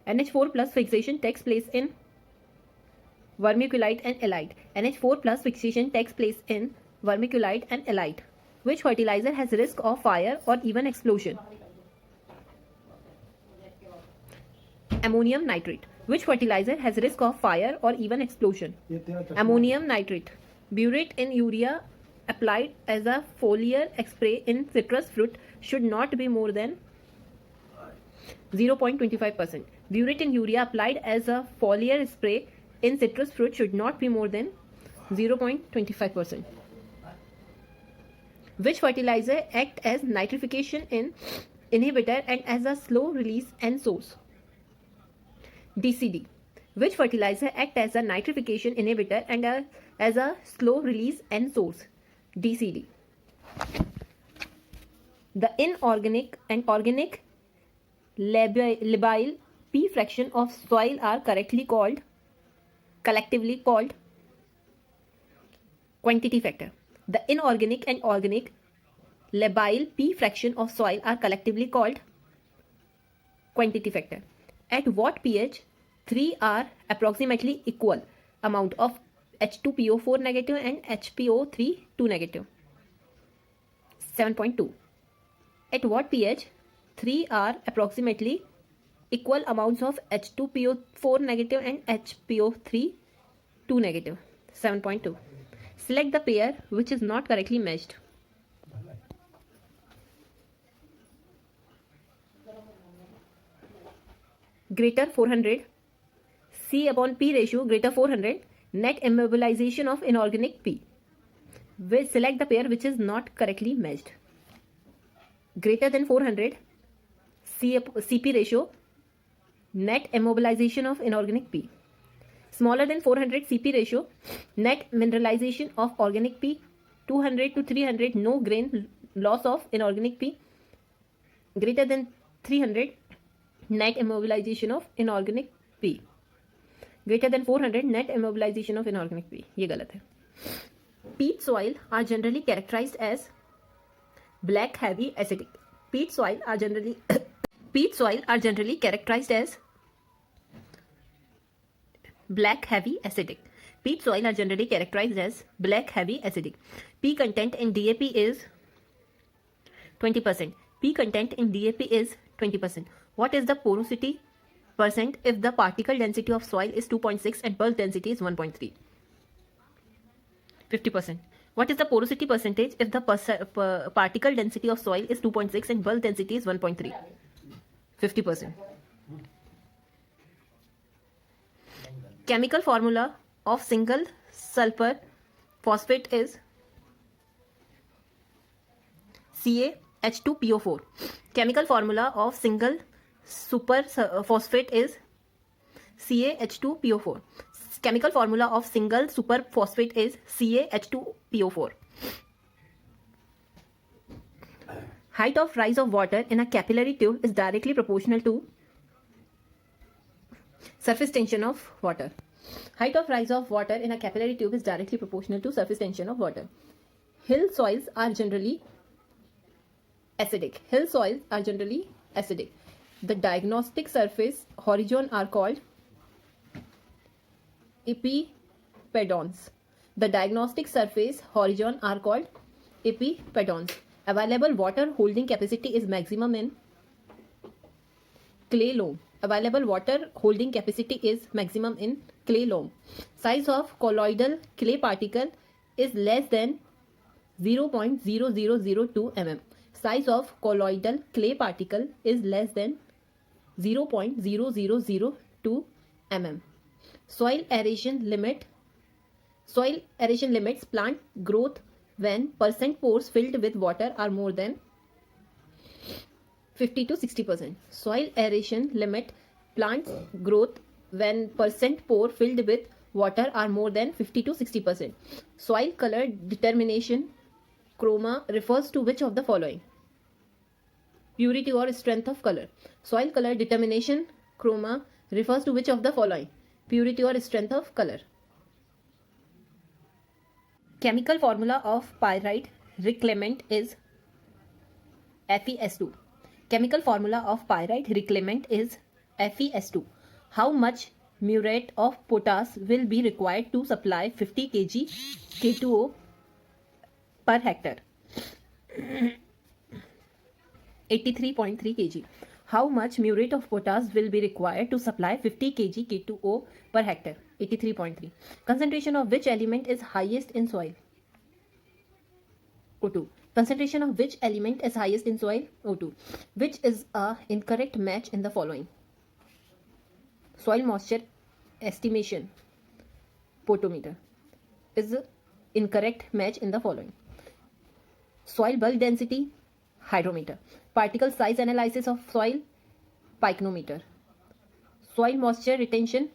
NH4 plus fixation takes place in vermiculite and alite. NH4 plus fixation takes place in vermiculite and alite. Which fertilizer has risk of fire or even explosion? Ammonium nitrate. Which fertilizer has risk of fire or even explosion? Ammonium nitrate. Burate in urea applied as a foliar spray in citrus fruit should not be more than 0.25%. Burate in urea applied as a foliar spray in citrus fruit should not be more than 0.25%. Which fertilizer act as nitrification inhibitor and as a slow release N source? DCD. Which fertilizer act as a nitrification inhibitor and as a slow release N source? DCD. The inorganic and organic labile P fraction of soil are collectively called quantity factor. The inorganic and organic labile P fraction of soil are collectively called quantity factor. At what pH 3 are approximately equal amount of H2PO4 negative and HPO3 2 negative? 7.2. At what pH 3 are approximately equal amounts of H2PO4 negative and HPO3 2 negative? 7.2. Select the pair which is not correctly matched. Greater 400, C upon P ratio greater 400, net immobilization of inorganic P. We select the pair which is not correctly matched. Greater than 400, CP ratio, net immobilization of inorganic P. Smaller than 400, CP ratio, net mineralization of organic P. 200 to 300, no grain loss of inorganic P. Greater than 300, net immobilization of inorganic P. Greater than 400, net immobilization of inorganic P. ये गलत है. Peat soil are generally characterized as black, heavy, acidic. Peat soil are generally characterized as black, heavy, acidic. Peat soil are generally characterized as black, heavy, acidic. P content in DAP is 20%. P content in DAP is 20%. What is the porosity percent if the particle density of soil is 2.6 and bulk density is 1.3? 50%. What is the porosity percentage if the particle density of soil is 2.6 and bulk density is 1.3? 50%. Chemical formula of single sulfur phosphate is CaH2PO4. Chemical formula of single super phosphate is CaH2PO4. Chemical formula of single super phosphate is CaH2PO4. Height of rise of water in a capillary tube is directly proportional to surface tension of water. Height of rise of water in a capillary tube is directly proportional to surface tension of water. Hill soils are generally acidic. Hill soils are generally acidic. The diagnostic surface horizon are called epipedons. The diagnostic surface horizon are called epipedons. Available water holding capacity is maximum in clay loam. Available water holding capacity is maximum in clay loam. Size of colloidal clay particle is less than 0.0002 mm. Size of colloidal clay particle is less than 0.0002 mm. Soil aeration limits plant growth when percent pores filled with water are more than 50 to 60%. Soil aeration limit plant growth when percent pore filled with water are more than 50 to 60%. Soil color determination chroma refers to which of the following? Purity or strength of color. Soil color determination chroma refers to which of the following? Purity or strength of color. Chemical formula of pyrite reclement is FeS2. Chemical formula of pyrite reclement is FeS2. How much muriate of potash will be required to supply 50 kg K2O per hectare? 83.3 kg. How much muriate of potash will be required to supply 50 kg K2O per hectare? 83.3. Concentration of which element is highest in soil? O2. Concentration of which element is highest in soil? O2. Which is a incorrect match in the following? Soil moisture estimation, potometer, is a incorrect match in the following. Soil bulk density, hydrometer. Particle size analysis of soil, pycnometer. Soil moisture retention,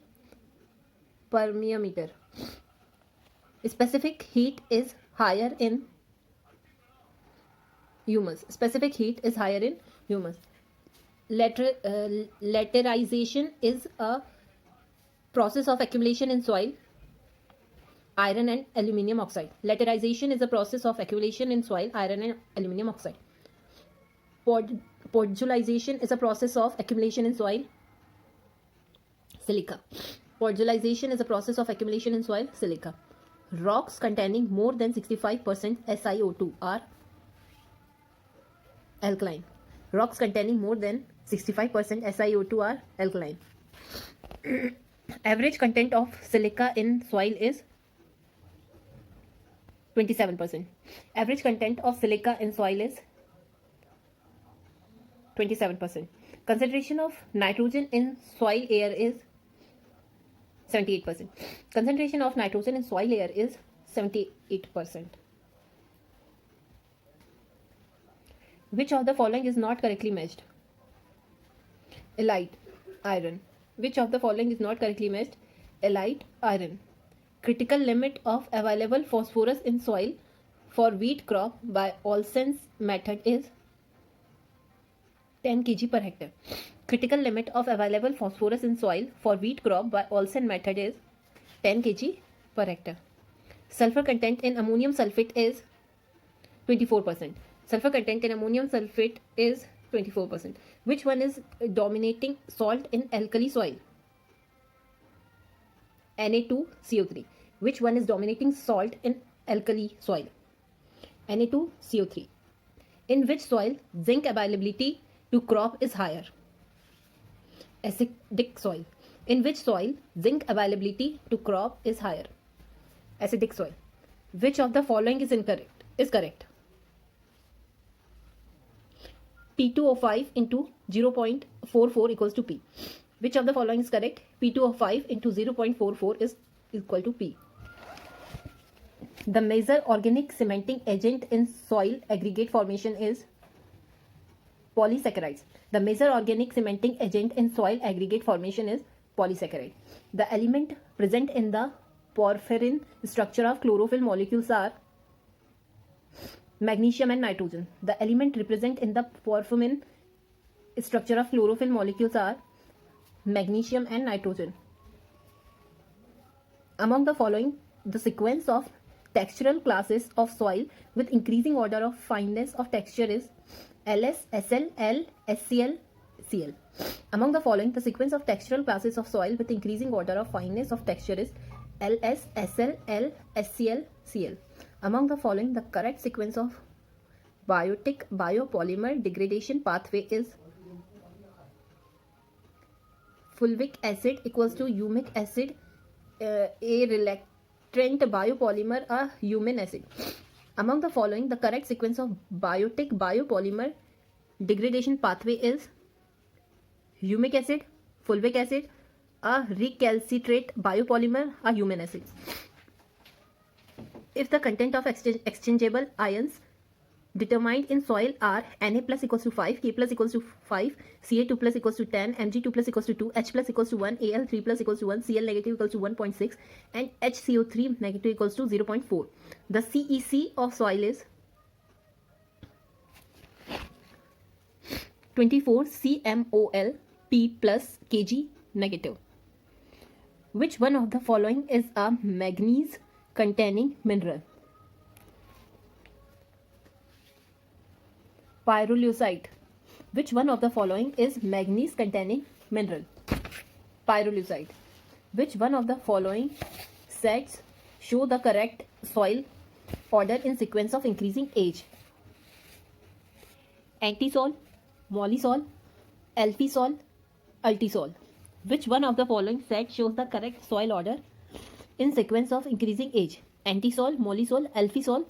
permeometer. Specific heat is higher in humus. Specific heat is higher in humus. Laterization is a process of accumulation in soil, iron and aluminium oxide. Laterization is a process of accumulation in soil, iron and aluminium oxide. Podulization is a process of accumulation in soil, silica. Podulization is a process of accumulation in soil, silica. Rocks containing more than 65% SiO2 are alkaline. Rocks containing more than 65% SiO2 are alkaline. Average content of silica in soil is 27%. Average content of silica in soil is 27%. Concentration of nitrogen in soil air is 78%. Concentration of nitrogen in soil air is 78%. Which of the following is not correctly measured? Elite, iron. Which of the following is not correctly measured? Elite, iron. Critical limit of available phosphorus in soil for wheat crop by Olsen's method is 10 kg per hectare. Critical limit of available phosphorus in soil for wheat crop by Olsen method is 10 kg per hectare. Sulfur content in ammonium sulfate is 24%. Sulfur content in ammonium sulfate is 24%. Which one is dominating salt in alkali soil? Na2CO3. Which one is dominating salt in alkali soil? Na2CO3. In which soil zinc availability to crop is higher? Acidic soil. In which soil zinc availability to crop is higher? Acidic soil. Which of the following is incorrect? Is correct? P2O5 into 0.44 equals to P. Which of the following is correct? P2O5 into 0.44 is equal to P. The major organic cementing agent in soil aggregate formation is polysaccharides. The major organic cementing agent in soil aggregate formation is polysaccharide. The element present in the porphyrin structure of chlorophyll molecules are magnesium and nitrogen. The element represent in the porphyrin structure of chlorophyll molecules are magnesium and nitrogen. Among the following, the sequence of textural classes of soil with increasing order of fineness of texture is LS, SL, L, SCl, Cl. Among the following, the sequence of textural classes of soil with increasing order of fineness of texture is LS, SL, L, SCl, Cl. Among the following, the correct sequence of biotic biopolymer degradation pathway is fulvic acid equals to humic acid, a reluctant biopolymer, a humin acid. Among the following, the correct sequence of biotic biopolymer degradation pathway is humic acid, fulvic acid, a recalcitrate biopolymer, a humin acid. If the content of exchangeable ions determined in soil are Na plus equals to 5, K plus equals to 5, Ca2 plus equals to 10, Mg2 plus equals to 2, H plus equals to 1, Al3 plus equals to 1, Cl negative equals to 1.6 and HCO3 negative equals to 0.4. The CEC of soil is 24 CMOL P plus Kg negative. Which one of the following is a manganese containing mineral? Pyrolusite. Which one of the following is manganese containing mineral. Pyrolusite. Which one of the following sets show the correct soil order in sequence of increasing age? Antisol, mollisol, alfisol, ultisol. Which one of the following sets shows the correct soil order in sequence of increasing age? Antisol, mollisol, alfisol,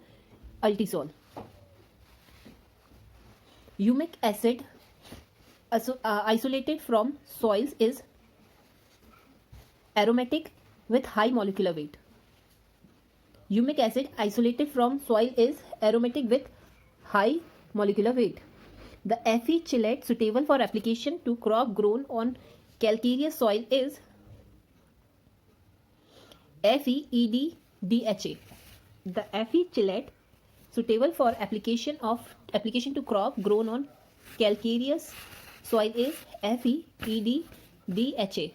ultisol. Humic acid isolated from soils is aromatic with high molecular weight. Humic acid isolated from soil is aromatic with high molecular weight. The Fe chelate suitable for application to crop grown on calcareous soil is FeEDDHA. The Fe chelate suitable for application to crop grown on calcareous soil is FeEDDHA.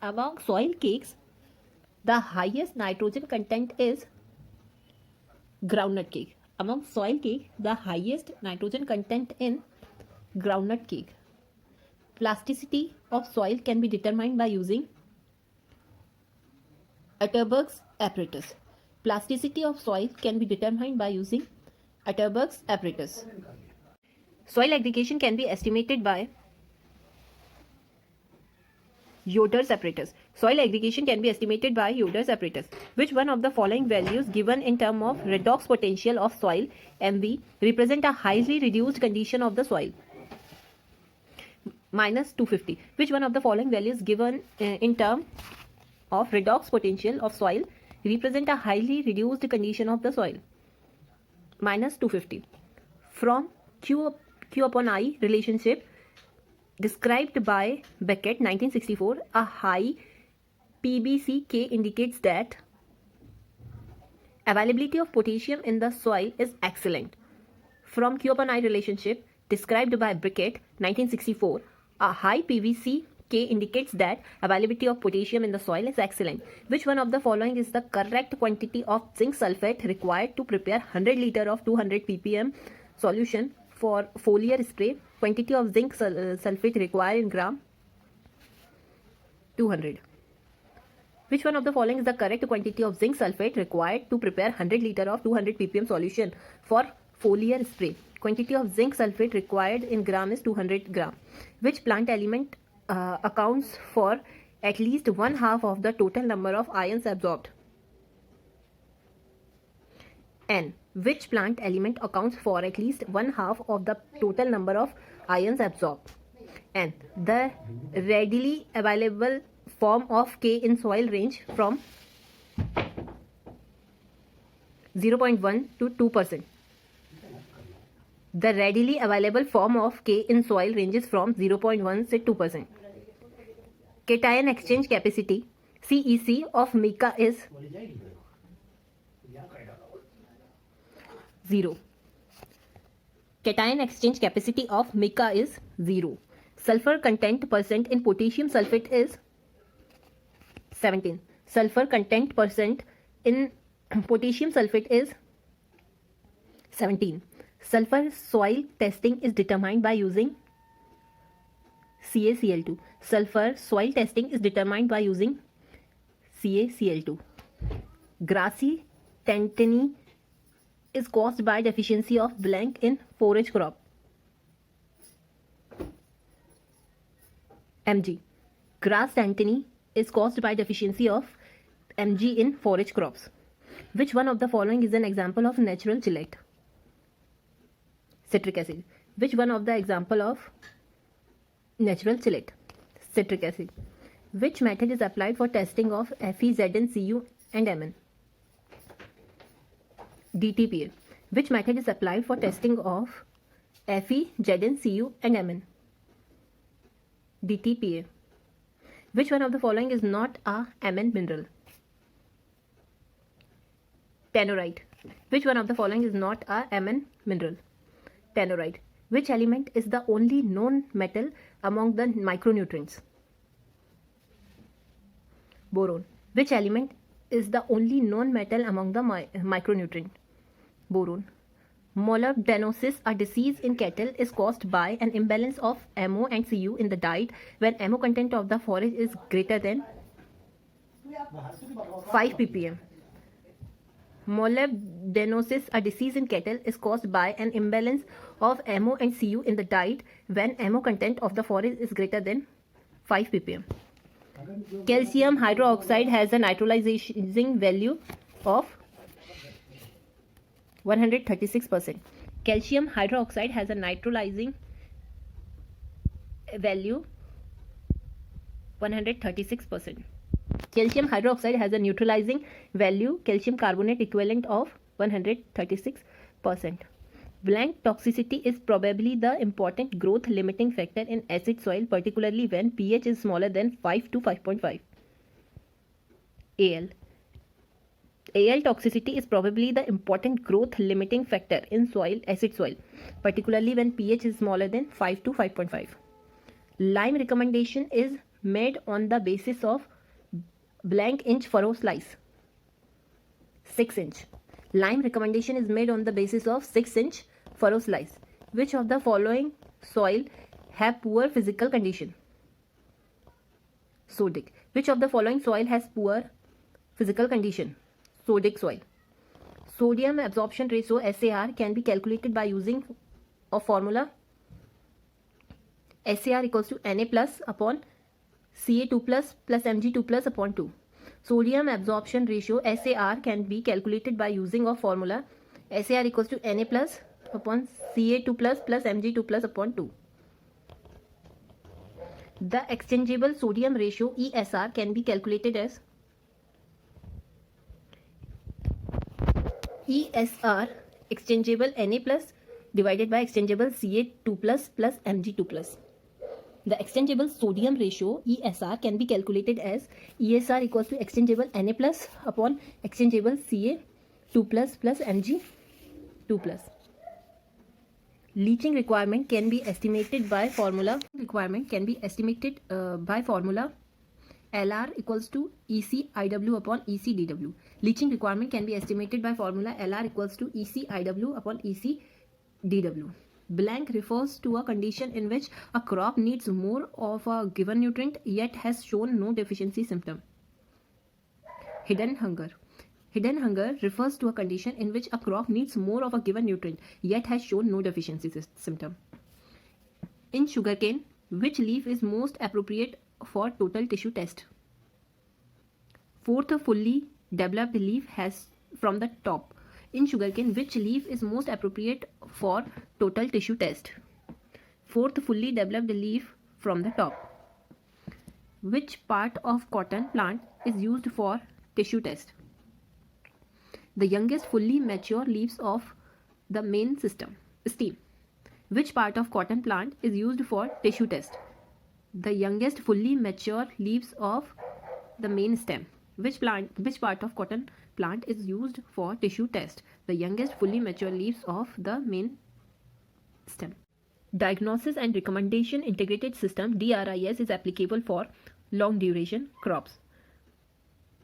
Among soil cakes, the highest nitrogen content is groundnut cake. Among soil cake, the highest nitrogen content in groundnut cake. Plasticity of soil can be determined by using Atterberg's apparatus. Plasticity of soil can be determined by using Atterberg's apparatus. Soil aggregation can be estimated by Yoder's apparatus. Soil aggregation can be estimated by Yoder's apparatus. Which one of the following values given in terms of redox potential of soil MV represent a highly reduced condition of the soil? Minus 250. Which one of the following values given in terms of redox potential of soil represent a highly reduced condition of the soil? Minus 250. From Q upon I relationship described by Beckett 1964, a high PbCK indicates that availability of potassium in the soil is excellent. From Q upon I relationship described by Beckett 1964, a high PbCK indicates that availability of potassium in the soil is excellent. Which one of the following is the correct quantity of zinc sulfate required to prepare 100 liter of 200 ppm solution for foliar spray? Quantity of zinc sulfate required in gram 200. Which one of the following is the correct quantity of zinc sulfate required to prepare 100 liter of 200 ppm solution for foliar spray? Quantity of zinc sulfate required in gram is 200 gram. Which plant element accounts for at least 1/2 of the total number of ions absorbed? N. Which plant element accounts for at least 1/2 of the total number of ions absorbed? N. The readily available form of K in soil range from 0.1 to 2%. The readily available form of K in soil ranges from 0.1 to 2%. Cation exchange capacity CEC of mica is 0. Cation exchange capacity of mica is 0. Sulfur content percent in potassium sulfate is 17. Sulfur content percent in potassium sulfate is 17. Sulfur soil testing is determined by using CaCl2. Sulfur soil testing is determined by using CaCl2. Grassy tantany is caused by deficiency of blank in forage crop. Mg. Grass tantany is caused by deficiency of Mg in forage crops. Which one of the following is an example of natural chelate? Citric acid. Which one of the example of natural chelate? Citric acid. Which method is applied for testing of Fe, Zn, Cu and Mn? DTPA. Which method is applied for testing of Fe, Zn, Cu and Mn? DTPA. Which one of the following is not a Mn mineral? Tannerite. Which one of the following is not a Mn mineral? Tannerite. Which element is the only known metal among the micronutrients? Boron. Which element is the only known metal among the micronutrient? Boron. Molybdenosis, a disease in cattle, is caused by an imbalance of MO and Cu in the diet when MO content of the forage is greater than 5 ppm. Molybdenosis, a disease in cattle, is caused by an imbalance of MO and Cu in the diet when MO content of the forage is greater than 5 ppm. Calcium hydroxide has a neutralizing value of 136%. Calcium hydroxide has a neutralizing value 136%. Calcium hydroxide has a neutralizing value calcium carbonate equivalent of 136%. Blank toxicity is probably the important growth limiting factor in acid soil, particularly when pH is smaller than 5 to 5.5. Al toxicity is probably the important growth limiting factor in acid soil, particularly when pH is smaller than 5 to 5.5. Lime recommendation is made on the basis of blank inch furrow slice 6 inch. Lime recommendation is made on the basis of 6 inch furrow slice. Which of the following soil have poor physical condition? Sodic. Which of the following soil has poor physical condition? Sodic soil. Sodium absorption ratio SAR can be calculated by using a formula. SAR equals to Na plus upon Ca2 plus Mg2 plus upon 2. Sodium absorption ratio SAR can be calculated by using a formula. SAR equals to Na plus upon Ca2 plus Mg2 plus upon 2. The exchangeable sodium ratio ESR can be calculated as ESR exchangeable Na plus divided by exchangeable Ca2 plus Mg2 plus. The exchangeable sodium ratio ESR can be calculated as ESR equals to exchangeable Na plus upon exchangeable Ca2 plus Mg2 plus. Leaching requirement can be estimated by formula. LR equals to ECIW upon ECDW. Leaching requirement can be estimated by formula LR equals to ECIW upon ECDW. Blank refers to a condition in which a crop needs more of a given nutrient yet has shown no deficiency symptom. Hidden hunger. Hidden hunger refers to a condition in which a crop needs more of a given nutrient yet has shown no deficiency symptom. In sugarcane, which leaf is most appropriate for total tissue test? Fourth fully developed leaf has from the top. In sugarcane, which leaf is most appropriate for total tissue test? Fourth fully developed leaf from the top. Which part of cotton plant is used for tissue test? The youngest fully mature leaves of the main stem. Which part of cotton plant is used for tissue test? The youngest fully mature leaves of the main stem. Which part of cotton plant is used for tissue test? The youngest fully mature leaves of the main stem. Diagnosis and recommendation integrated system DRIS is applicable for long duration crops.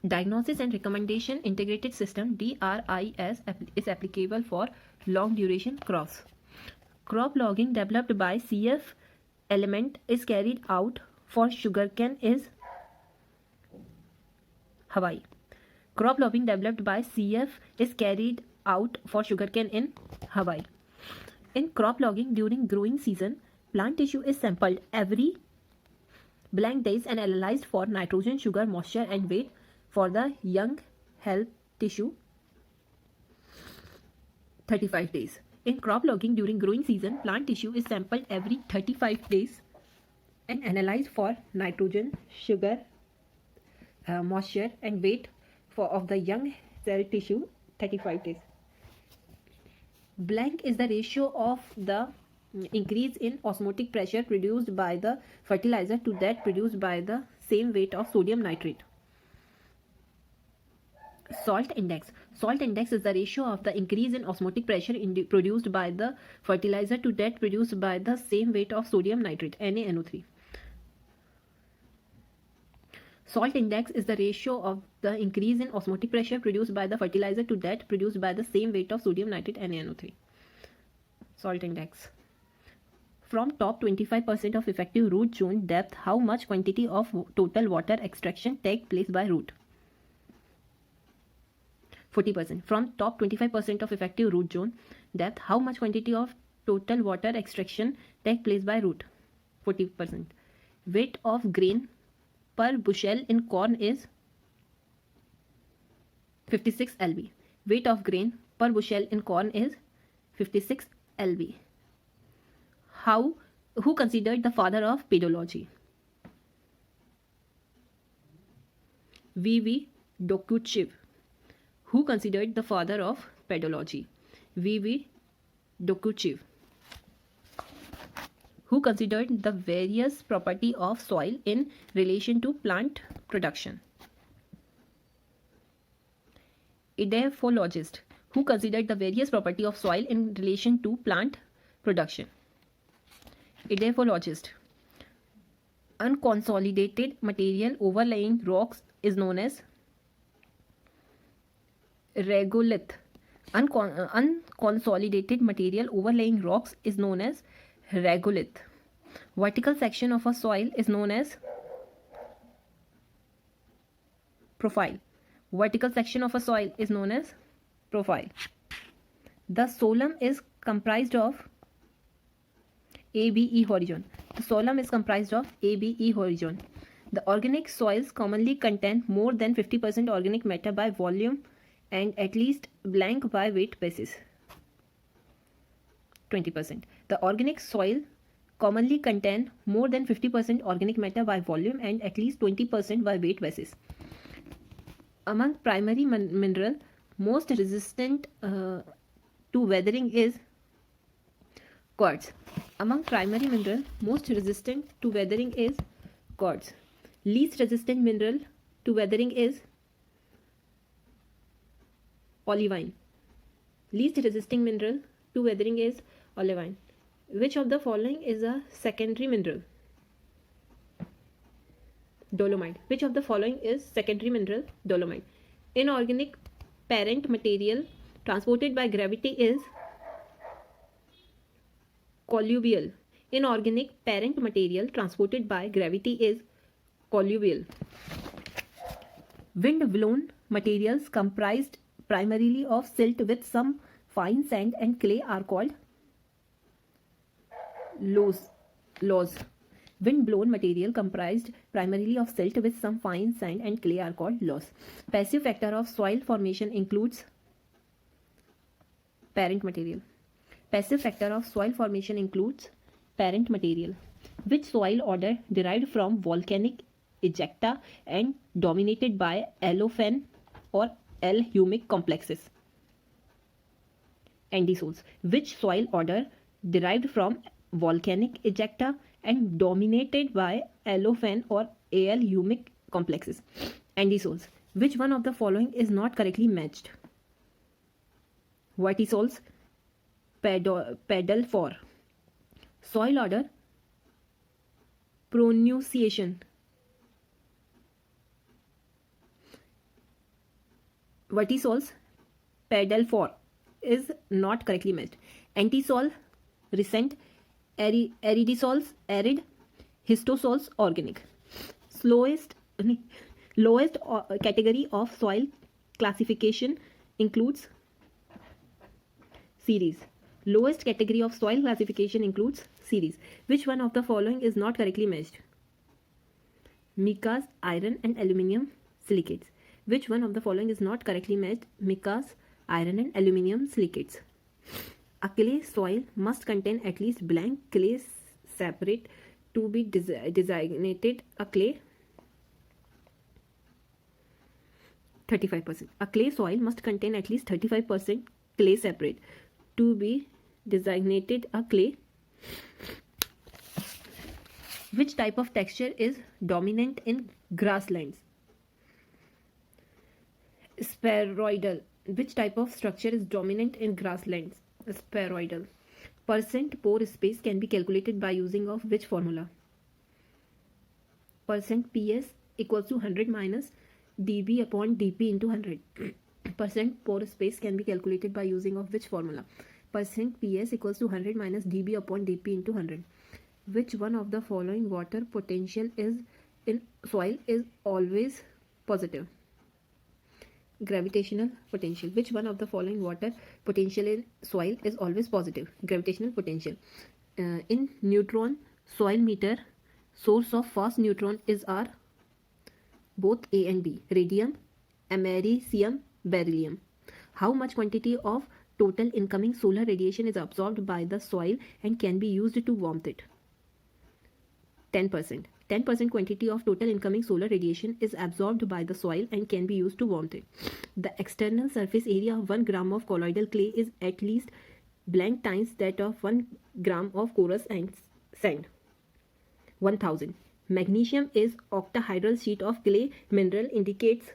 Diagnosis and recommendation integrated system DRIS is applicable for long duration crops. Crop logging developed by CF element is carried out for sugarcane is Hawaii. Crop logging developed by CF is carried out for sugarcane in Hawaii. In crop logging during growing season, plant tissue is sampled every blank days and analyzed for nitrogen, sugar, moisture and weight for the young health tissue 35 days. In crop logging during growing season, plant tissue is sampled every 35 days and analyzed for nitrogen, sugar, moisture and weight of the young cell tissue 35 days. Blank is the ratio of the increase in osmotic pressure produced by the fertilizer to that produced by the same weight of sodium nitrate. Salt index. Salt index is the ratio of the increase in osmotic pressure produced by the fertilizer to that produced by the same weight of sodium nitrate NaNO3. Salt index is the ratio of the increase in osmotic pressure produced by the fertilizer to that produced by the same weight of sodium nitrate NaNO3. Salt index. From top 25% of effective root zone depth, how much quantity of total water extraction take place by root? 40%. From top 25% of effective root zone depth, how much quantity of total water extraction take place by root? 40%. Weight of grain per bushel in corn is 56 lb. Weight of grain per bushel in corn is 56 lb. Who considered the father of pedology? V.V. Dokuchev. Who considered the father of pedology? V.V. Dokuchev. Who considered the various property of soil in relation to plant production? Edaphologist. Who considered the various property of soil in relation to plant production? Edaphologist. Unconsolidated material overlaying rocks is known as regolith. Unconsolidated material overlaying rocks is known as regolith. Vertical section of a soil is known as profile. Vertical section of a soil is known as profile. The soil is comprised of ABE horizon. The soil is comprised of ABE horizon. The organic soils commonly contain more than 50% organic matter by volume and at least blank by weight basis. 20%. The organic soil commonly contain more than 50% organic matter by volume and at least 20% by weight basis. Among primary mineral, most resistant to weathering is quartz. Among primary mineral, most resistant to weathering is quartz. Least resistant mineral to weathering is olivine. Least resisting mineral to weathering is olivine. Which of the following is a secondary mineral? Dolomite. Which of the following is secondary mineral? Dolomite. Inorganic parent material transported by gravity is colluvial. Inorganic parent material transported by gravity is colluvial. Wind-blown materials comprised primarily of silt with some fine sand and clay are called loess. Wind-blown material comprised primarily of silt with some fine sand and clay are called loess. Passive factor of soil formation includes parent material. Passive factor of soil formation includes parent material. Which soil order derived from volcanic ejecta and dominated by allophane or L-humic complexes? Andisols. Which soil order derived from volcanic ejecta and dominated by allophane or Al-humic complexes? Andisols. Which one of the following is not correctly matched? Vertisols. Pedal 4. Soil order pronunciation. Vertisols pedal 4 is not correctly matched. Antisol recent, aridisols arid, histosols organic. Lowest category of soil classification includes series. Lowest category of soil classification includes series. Which one of the following is not correctly matched? Micas, iron and aluminium silicates. Which one of the following is not correctly matched? Micas, iron and aluminium silicates. A clay soil must contain at least blank clay separate to be designated a clay. 35%. A clay soil must contain at least 35% clay separate to be designated a clay. Which type of texture is dominant in grasslands? Spheroidal. Which type of structure is dominant in grasslands? Spheroidal. Percent pore space can be calculated by using of which formula? Percent PS equals to 100 minus dB upon dP into 100. Percent pore space can be calculated by using of which formula? percent PS equals to 100 minus dB upon dP into 100. Which one of the following water potential is in soil is always positive? Gravitational potential. Which one of the following water potential in soil is always positive? Gravitational potential. In neutron soil meter, source of fast neutron is R. Both A and B. Radium, americium, beryllium. How much quantity of total incoming solar radiation is absorbed by the soil and can be used to warm it? 10%. 10% quantity of total incoming solar radiation is absorbed by the soil and can be used to warm it. The external surface area of 1 gram of colloidal clay is at least blank times that of 1 gram of porous sand. 1000. Magnesium is octahedral sheet of clay mineral indicates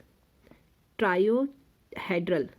triohedral.